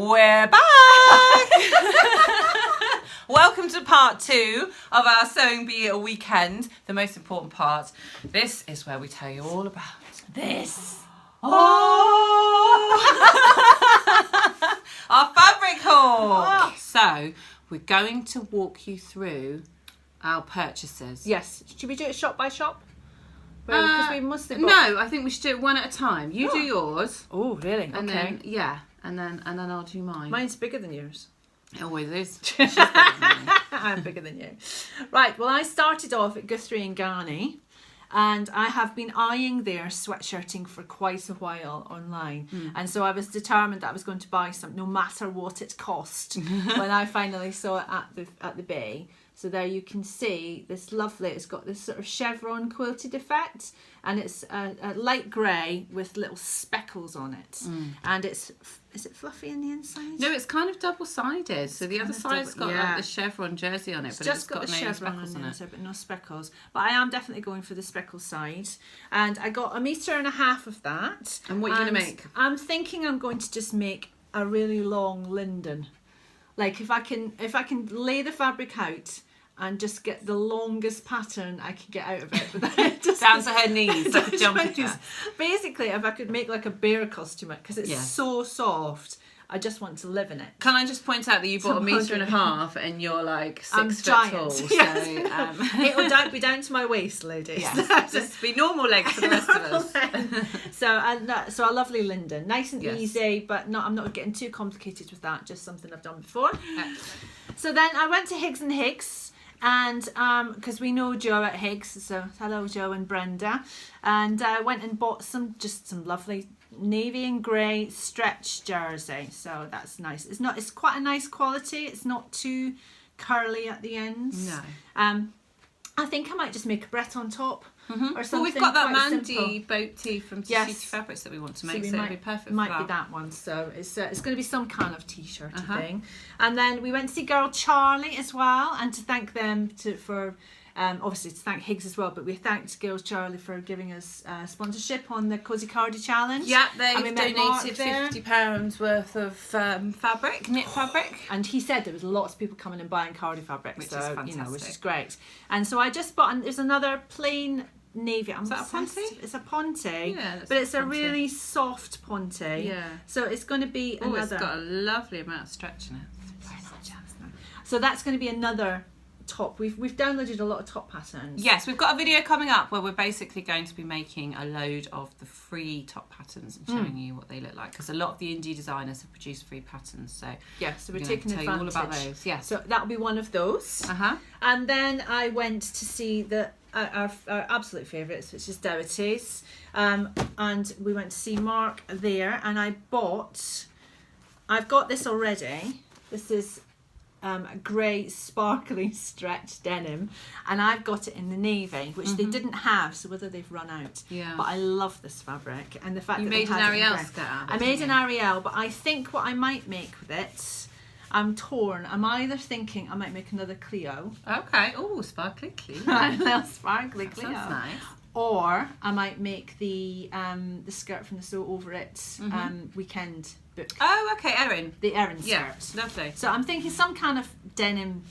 We're back! Welcome to part 2 of our Sewing Bee weekend. The most important part. This is where we tell you all about this. Oh! Our fabric haul. Oh. So, we're going to walk you through our purchases. Yes. Should we do it shop by shop? Because we must have No, I think we should do it one at a time. You do yours. Oh, really? And okay. Then, and then I'll do mine. Mine's bigger than yours. It always is. I'm bigger than you. Right, well, I started off at Guthrie and Garni, and I have been eyeing their sweatshirting for quite a while online. And so I was determined that I was going to buy some, no matter what it cost, when I finally saw it at the bay. So there you can see this lovely, it's got this sort of chevron quilted effect, and it's a light grey with little speckles on it. And is it fluffy in the inside? No, it's kind of double-sided. So the other side's got like the chevron jersey on it, but it's got no speckles on it. But no speckles. But I am definitely going for the speckle side. And I got 1.5 meters of that. And what are you going to make? I'm thinking I'm going to just make a really long linden. Like if I can lay the fabric out and just get the longest pattern I can get out of it without just down to her knees, like a jumping jack. Basically, if I could make like a bear costume, because it's so soft, I just want to live in it. Can I just point out that you bought 1.5 meters and you're like 6 foot giant. tall? So, it'll be down to my waist, ladies. Yes. Just be normal legs for the rest of us. So a lovely linden, nice and easy, but I'm not getting too complicated with that. Just something I've done before. Excellent. So then I went to Higgs Higgs. And because we know Joe at Higgs, so hello Joe and Brenda, and I went and bought some lovely navy and grey stretch jersey. So that's nice. It's quite a nice quality. It's not too curly at the ends. No. I think I might just make a Breton top or something. Well, we've got that Mandy Mandy boat tee from City Fabrics that we want to make, so it'll be perfect for that. Might be that one. So it's going to be some kind of t-shirt thing. And then we went to see Girl Charlie as well, and to thank them for obviously to thank Higgs as well, but we thanked Girl Charlie for giving us sponsorship on the Cozy Cardi Challenge. Yeah, they've donated £50 worth of fabric, knit fabric. And he said there was lots of people coming and buying Cardi fabric, which is fantastic. Which is great. And so I just bought, there's another plain navy. Is that a ponte? It's a ponte, yeah, but it's a really soft ponte. Yeah. So it's going to be another. It's got a lovely amount of stretch in it. So that's going to be another top. We've downloaded a lot of top patterns. Yes, we've got a video coming up where we're basically going to be making a load of the free top patterns and showing you what they look like, because a lot of the indie designers have produced free patterns. So so we're taking advantage. All about those. Yeah. So that'll be one of those. And then I went to see our absolute favourites, which is Dougherty's, and we went to see Mark there, and I've got this already. This is a grey sparkly stretch denim, and I've got it in the navy, which they didn't have, so whether they've run out. Yeah. But I love this fabric, and the fact you that made an Ariel skirt out of it. I made an Ariel, but I think what I might make with it, I'm torn. I'm either thinking I might make another Cleo. Okay. Oh, sparkly Cleo. A little sparkly Cleo. That's nice. Or I might make the skirt from the Sew Over It weekend book. Oh, okay, Erin. The Erin skirt. Yeah, lovely. So I'm thinking some kind of denim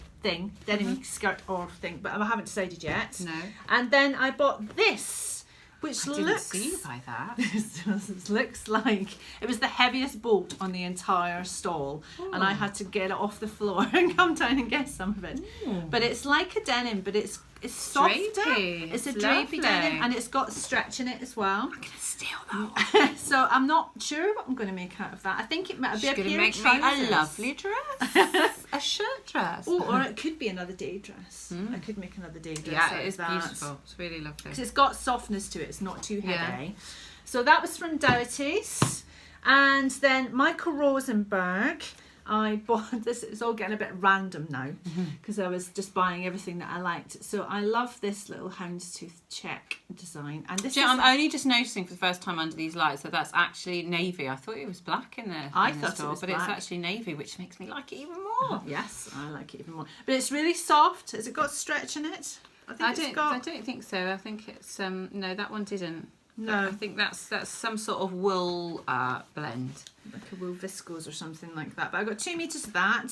skirt or thing, but I haven't decided yet. No. And then I bought this, which didn't see you buy that. This looks like it was the heaviest bolt on the entire stall. And I had to get it off the floor and come down and get some of it. But it's like a denim, but it's softer. Drapey. It's a drapey denim, and it's got stretch in it as well. I'm gonna steal that one. So I'm not sure what I'm going to make out of that. I think it might be a pair of trousers. A lovely dress. A shirt dress. Or it could be another day dress. I could make another day dress. Yeah, it is beautiful. It's really lovely. Because it's got softness to it. It's not too heavy. Yeah. So that was from Dougherty's. And then Michael Rosenberg. I bought this. It's all getting a bit random now because I was just buying everything that I liked. So I love this little houndstooth check design. And this I'm only just noticing for the first time under these lights that that's actually navy. I thought it was black in the store, but it's actually navy, which makes me like it even more. Yes, I like it even more. But it's really soft. Has it got stretch in it? I don't think so. I think it's no, that one didn't. No. I think that's some sort of wool blend. Like a wool viscose or something like that. But I got 2 meters of that.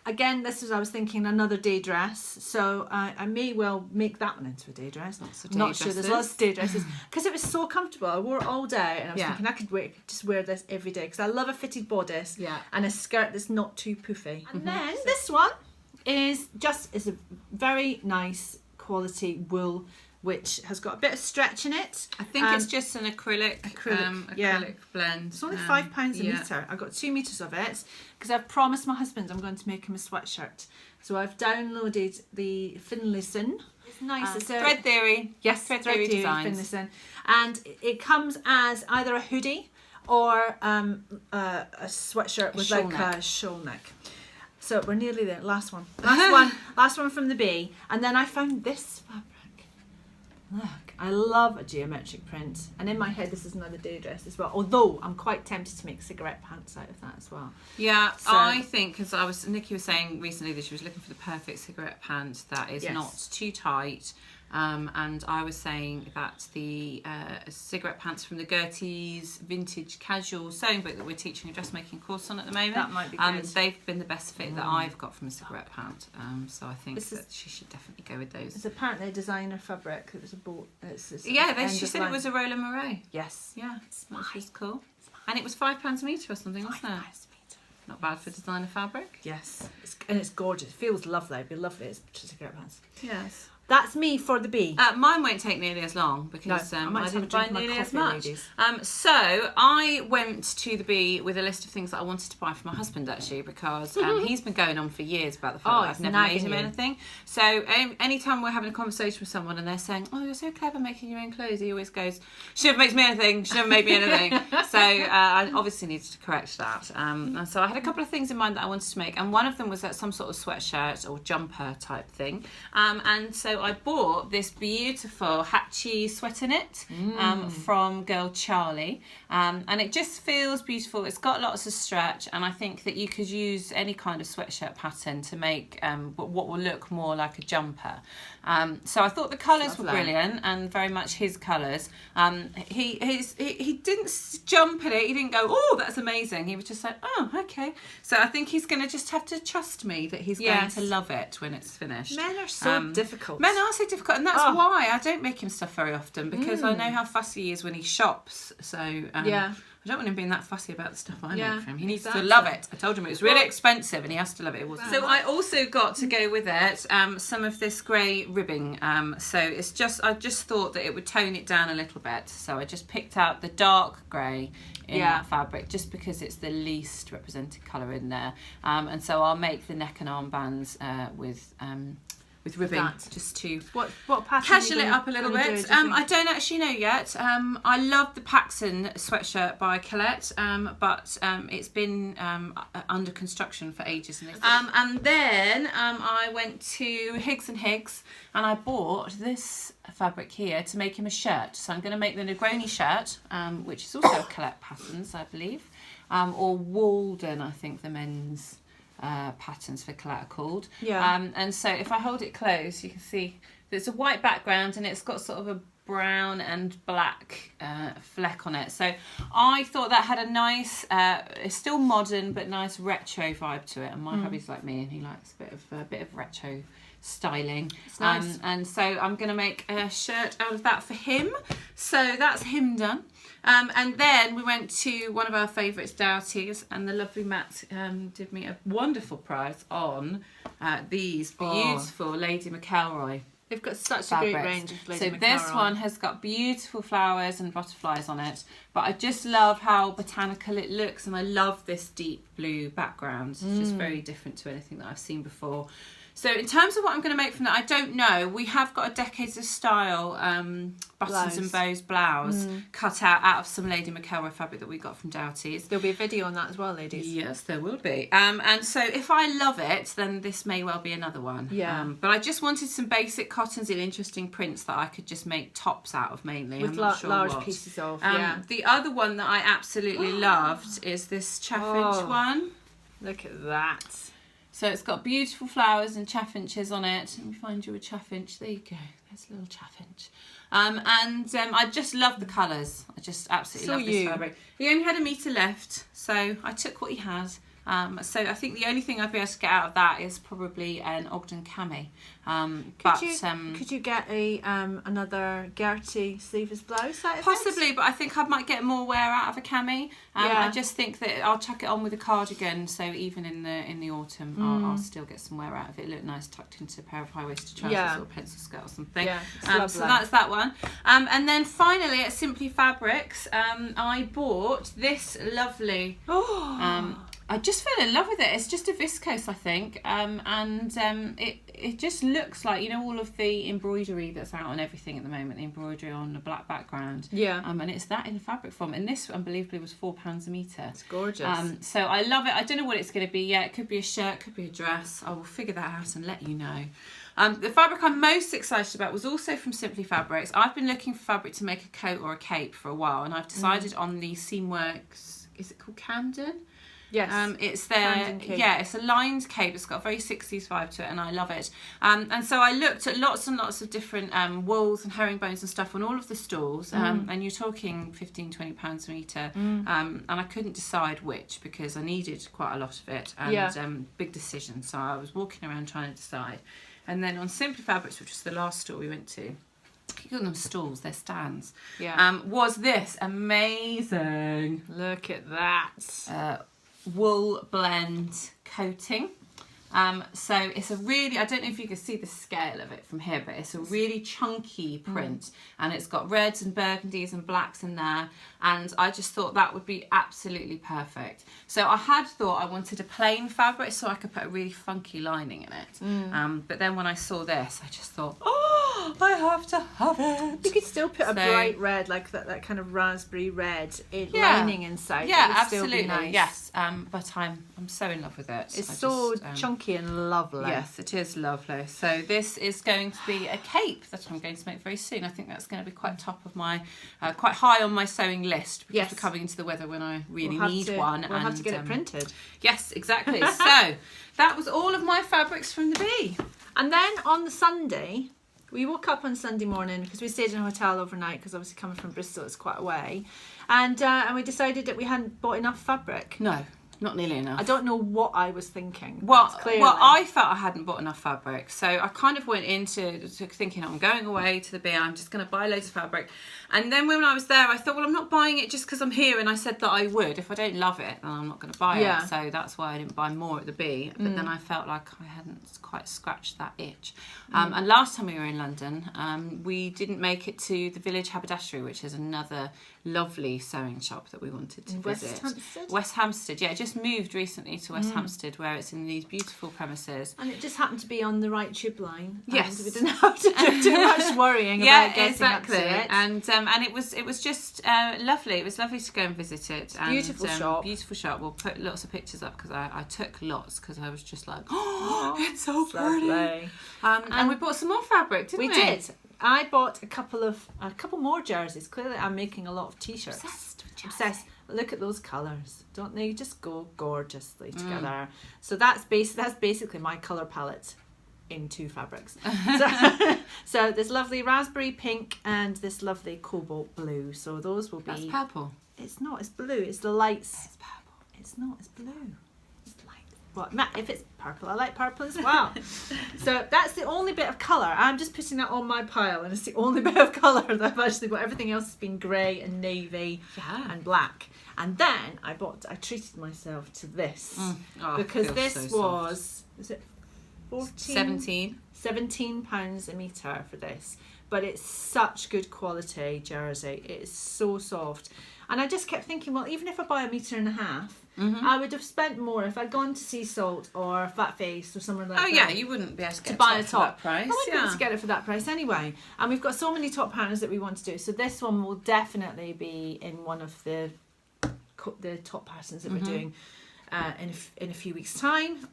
Again, this was, I was thinking, another day dress. So I may well make that one into a day dress. Not sure. There's lots of day dresses. Because it was so comfortable. I wore it all day. And I was thinking I could just wear this every day. Because I love a fitted bodice. And a skirt that's not too poofy. And then this one is a very nice quality wool, which has got a bit of stretch in it. I think it's just an acrylic blend. It's only £5 a metre. I got 2 metres of it because I've promised my husband I'm going to make him a sweatshirt. So I've downloaded the Finlayson. It's nice. It's Thread Theory. Yes, Thread Theory designs. Finlayson. And it comes as either a hoodie or a sweatshirt with like a shawl neck. So we're nearly there. Last one from the bee. And then I found this fabric. Look, I love a geometric print, and in my head this is another day dress as well, although I'm quite tempted to make cigarette pants out of that as well. Yeah, so, I think, because Nikki was saying recently that she was looking for the perfect cigarette pant that is not too tight, and I was saying that the cigarette pants from the Gertie's vintage casual sewing book that we're teaching a dressmaking course on at the moment, that might be good. They've been the best fit that I've got from a cigarette pant, so I think that she should definitely go with those. It's apparently a designer fabric. It was a boat. She said it was a Roller Murray. Yes. Yeah, which was cool. And it was £5 a metre or something, wasn't it? Not bad for designer fabric. Yes, and it's gorgeous. It feels lovely. It'd be lovely as cigarette pants. Yes. That's me for the bee. Mine won't take nearly as long because I didn't buy nearly as much. So I went to the bee with a list of things that I wanted to buy for my husband actually, because he's been going on for years about the fact that I've never made him anything. So anytime we're having a conversation with someone and they're saying, "Oh, you're so clever making your own clothes," he always goes, "She never makes me anything. She never made me anything." So I obviously needed to correct that. And so I had a couple of things in mind that I wanted to make, and one of them was that some sort of sweatshirt or jumper type thing. And so I bought this beautiful Hatchie sweater knit from Girl Charlie, and it just feels beautiful. It's got lots of stretch, and I think that you could use any kind of sweatshirt pattern to make what will look more like a jumper. So I thought the colours were brilliant and very much his colours. He didn't jump at it. He didn't go, "Oh, that's amazing." He was just like, "Oh, okay." So I think he's going to just have to trust me that he's going to love it when it's finished. Men are so difficult. Men are so difficult, and that's why I don't make him stuff very often, because I know how fussy he is when he shops. So I don't want him being that fussy about the stuff I make for him. He needs to love it. I told him it was really expensive and he has to love it. It wasn't. So I also got to go with it some of this grey ribbing. So it's I just thought that it would tone it down a little bit. So I just picked out the dark grey in that fabric, just because it's the least represented colour in there. And so I'll make the neck and armbands with ribbing, just to what pattern casual it up a little bit. I don't actually know yet. I love the Paxson sweatshirt by Colette, but it's been under construction for ages. And then I went to Higgs Higgs and I bought this fabric here to make him a shirt. So I'm going to make the Negroni shirt, which is also Colette Patterns, I believe, or Walden, I think the men's patterns for Colette are called. And so if I hold it close, you can see there's a white background and it's got sort of a brown and black fleck on it. So I thought that had a nice, it's still modern but nice retro vibe to it. And my hubby's like me and he likes a bit of retro styling. It's nice. And so I'm going to make a shirt out of that for him. So that's him done. And then we went to one of our favourites, Doughty's, and the lovely Matt did me a wonderful price on these beautiful Lady McElroy. They've got such fabrics. A great range of Lady McElroy. So this one has got beautiful flowers and butterflies on it, but I just love how botanical it looks, and I love this deep blue background. It's just very different to anything that I've seen before. So in terms of what I'm going to make from that, I don't know. We have got a Decades of Style buttons and bows blouse cut out of some Lady McElroy fabric that we got from Doughty's. There'll be a video on that as well, ladies. Yes, there will be. And so if I love it, then this may well be another one. Yeah. But I just wanted some basic cottons in interesting prints that I could just make tops out of mainly. With I'm not sure large what. pieces of, The other one that I absolutely loved is this chaffinch one. Look at that. So it's got beautiful flowers and chaffinches on it. Let me find you a chaffinch. There you go. There's a little chaffinch. I just love the colours. I just absolutely love this fabric. He only had a metre left, so I took what he had. So I think the only thing I'd be able to get out of that is probably an Ogden cami. Could you get another Gertie sleeveless blouse out of possibly, it? But I think I might get more wear out of a cami. I just think that I'll chuck it on with a cardigan, so even in the autumn, I'll still get some wear out of it. Look nice tucked into a pair of high-waisted trousers or a pencil skirt or something. Yeah, so that's that one. And then finally at Simply Fabrics, I bought this lovely. I just fell in love with it. It's just a viscose, I think, it just looks like, you know, all of the embroidery that's out on everything at the moment, the embroidery on a black background. Yeah. And it's that in fabric form, and this unbelievably was £4 a metre. It's gorgeous. So I love it. I don't know what it's going to be yet. It could be a shirt, could be a dress. I will figure that out and let you know. The fabric I'm most excited about was also from Simply Fabrics. I've been looking for fabric to make a coat or a cape for a while, and I've decided on the Seamworks, is it called Camden? Yes. It's their it's a lined cape. It's got a very 60s vibe to it, and I love it. And so I looked at lots and lots of different wools and herringbones and stuff on all of the stalls, and you're talking £15-20 a metre, and I couldn't decide which because I needed quite a lot of it, and big decision. So I was walking around trying to decide, and then on Simply Fabrics, which was the last store we went to, you call them stalls, they're stands. Was this amazing? Look at that. Wool blend coating. So it's a really, I don't know if you can see the scale of it from here, but it's a really chunky print, and it's got reds and burgundies and blacks in there, and I just thought that would be absolutely perfect. So I had thought I wanted a plain fabric so I could put a really funky lining in it, but then when I saw this I just thought, oh, I have to have it. You could still put a bright red, like that kind of raspberry red lining inside. Yeah, absolutely. Nice. Yes, but I'm so in love with it. It's so chunky and lovely. Yes, it is lovely. So this is going to be a cape that I'm going to make very soon. I think that's going to be quite top of my, quite high on my sewing list, because we're coming into the weather when I really need one. We'll have to get it printed. Yes, exactly. So that was all of my fabrics from the bee. And then on the Sunday, we woke up on Sunday morning because we stayed in a hotel overnight, because obviously coming from Bristol it's quite a way, and we decided that we hadn't bought enough fabric. No. Not nearly enough. I don't know what I was thinking. Well, I felt I hadn't bought enough fabric. So I kind of went into thinking, I'm going away to the bee, I'm just going to buy loads of fabric. And then when I was there, I thought, well, I'm not buying it just because I'm here, and I said that I would. If I don't love it, then I'm not going to buy it. So that's why I didn't buy more at the bee. But then I felt like I hadn't quite scratched that itch. And last time we were in London, we didn't make it to the Village Haberdashery, which is another lovely sewing shop that we wanted to visit. West Hampstead, yeah, it just moved recently to West Hampstead, where it's in these beautiful premises. And it just happened to be on the right tube line. Yes. We didn't have to do too much worrying about getting up to it. And it was just lovely. It was lovely to go and visit it. And, beautiful shop. Beautiful shop. We'll put lots of pictures up, because I took lots, because I was just like, oh, it's so pretty. Lovely. And we bought some more fabric, didn't we? We did. I bought a couple more jerseys. Clearly, I'm making a lot of t-shirts. Obsessed. Look at those colours, don't they just go gorgeously together? So that's basically my colour palette in two fabrics. So this lovely raspberry pink and this lovely cobalt blue. So those will be. That's purple. It's not. It's blue. It's the lights. It's purple. It's not. It's blue. But if it's purple, I like purple as well. So that's the only bit of colour. I'm just putting that on my pile, and it's the only bit of colour that I've actually got. Everything else has been grey and navy and black. And then I treated myself to this because this was it 17 £17 a metre for this. But it's such good quality jersey. It is so soft. And I just kept thinking, well, even if I buy 1.5 metres, I would have spent more if I'd gone to Sea Salt or Fat Face or somewhere like that. Oh yeah, you wouldn't be able to buy a top for that price. I wouldn't be able to get it for that price anyway. And we've got so many top patterns that we want to do. So this one will definitely be in one of the top patterns that we're doing in a few weeks' time.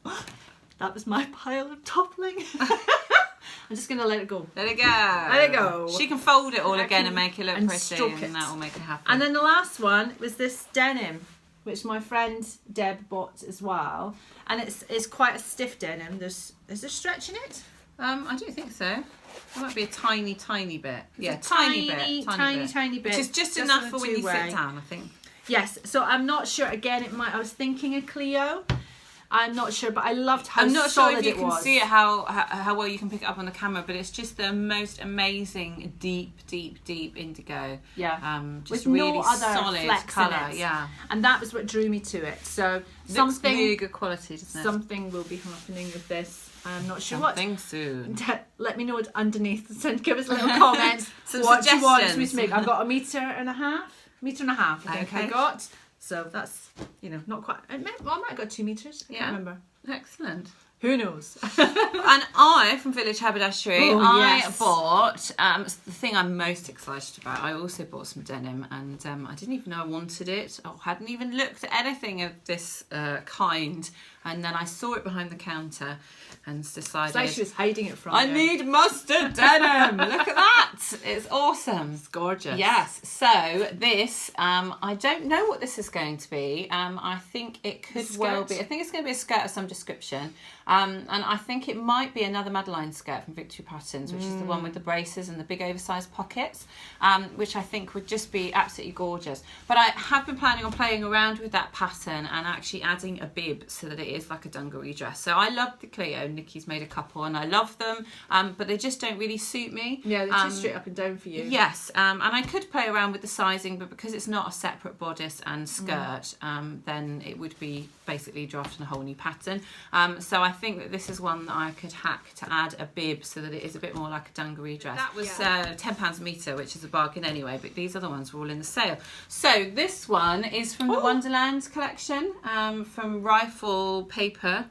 That was my pile of toppling. I'm just going to let it go. Let it go. Let it go. She can fold it all again and make it look pretty, and that will make it happen. And then the last one was this denim. which my friend Deb bought as well, and it's quite a stiff denim. Is there stretch in it? I don't think so. There might be a tiny bit. Tiny bit. Which is just enough for when you sit down, I think. Yes. So I'm not sure. Again, I was thinking a Cleo. I'm not sure, but I loved how solid it was. I'm not sure if you can see it, how well you can pick it up on the camera, but it's just the most amazing deep indigo. Yeah. Just with really no other solid colour. Yeah. And that was what drew me to it. So looks really good quality, doesn't it? Something will be happening with this. I'm not sure something soon. Let me know underneath. Give us little comments. Some what suggestions. You want me to make. I've got a metre and a half. I think I got. So that's, not quite. I might have got 2 metres. I can't remember. Excellent. Who knows? And I, from Village Haberdashery, I bought the thing I'm most excited about. I also bought some denim, and I didn't even know I wanted it, or hadn't even looked at anything of this kind. And then I saw it behind the counter and decided... It's like she was hiding it from I need mustard denim! Look at that! It's awesome. It's gorgeous. Yes. So this, I don't know what this is going to be. I think it could well be. I think it's going to be a skirt of some description. And I think it might be another Madeline skirt from Victory Patterns, which is the one with the braces and the big oversized pockets, which I think would just be absolutely gorgeous. But I have been planning on playing around with that pattern and actually adding a bib so that it is like a dungaree dress. So I love the Cleo. Nikki's made a couple and I love them, but they just don't really suit me. Yeah, they're too straight up and down for you. Yes, and I could play around with the sizing, but because it's not a separate bodice and skirt, then it would be basically drafting a whole new pattern. So I think that this is one that I could hack to add a bib so that it is a bit more like a dungaree dress. That was £10 a metre, which is a bargain anyway, but these other ones were all in the sale. So this one is from the Wonderland collection, from Rifle Paper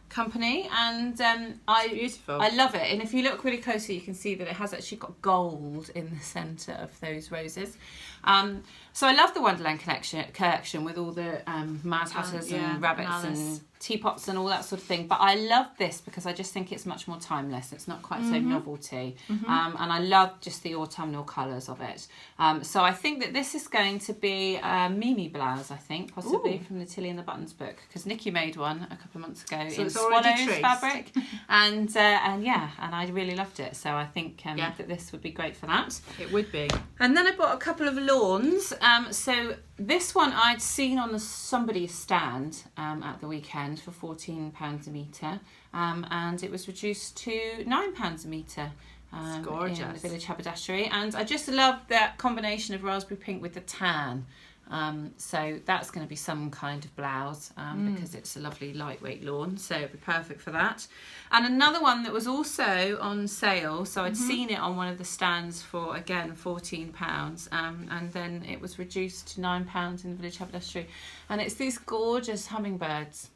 Company, and beautiful. I love it. And if you look really closely, you can see that it has actually got gold in the centre of those roses. So I love the Wonderland collection with all the Mad Hatters and rabbits and teapots and all that sort of thing. But I love this because I just think it's much more timeless. It's not quite so novelty. And I love just the autumnal colours of it. So I think that this is going to be a Mimi blouse, I think, possibly from the Tilly and the Buttons book, because Nikki made one a couple of months ago in Swallows fabric. And I really loved it. So I think that this would be great for that. It would be. And then I bought a couple of lawns. So this one I'd seen on somebody's stand at the weekend for £14 a metre, and it was reduced to £9 a metre in the Village Haberdashery, and I just love that combination of raspberry pink with the tan. So that's going to be some kind of blouse because it's a lovely lightweight lawn, so it'd be perfect for that. And another one that was also on sale, so I'd seen it on one of the stands for, again, £14, and then it was reduced to £9 in the Village Haberdashery, and it's these gorgeous hummingbirds.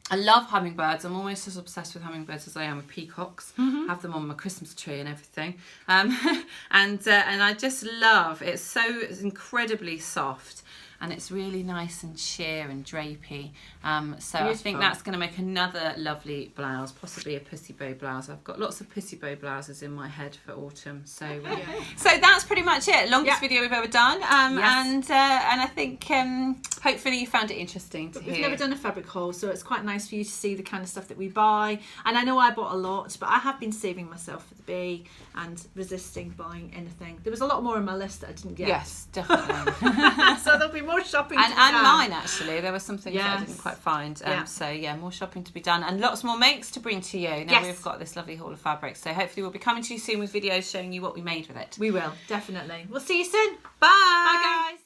I love hummingbirds. I'm almost as obsessed with hummingbirds as I am with peacocks. Have them on my Christmas tree and everything. And I just love it's so incredibly soft, and it's really nice and sheer and drapey. So beautiful. I think that's going to make another lovely blouse, possibly a pussy bow blouse. I've got lots of pussy bow blouses in my head for autumn. So so that's pretty much it. Longest video we've ever done. And I think hopefully you found it interesting to hear. We've never done a fabric haul, so it's quite nice for you to see the kind of stuff that we buy. And I know I bought a lot, but I have been saving myself for the bee and resisting buying anything. There was a lot more on my list that I didn't get. Yes, definitely. So there'll be more shopping and to be done. Mine actually, there were some things that I didn't quite find. So more shopping to be done and lots more makes to bring to you. Now we've got this lovely haul of fabrics, so hopefully we'll be coming to you soon with videos showing you what we made with it. We will, definitely. We'll see you soon. Bye. Bye guys.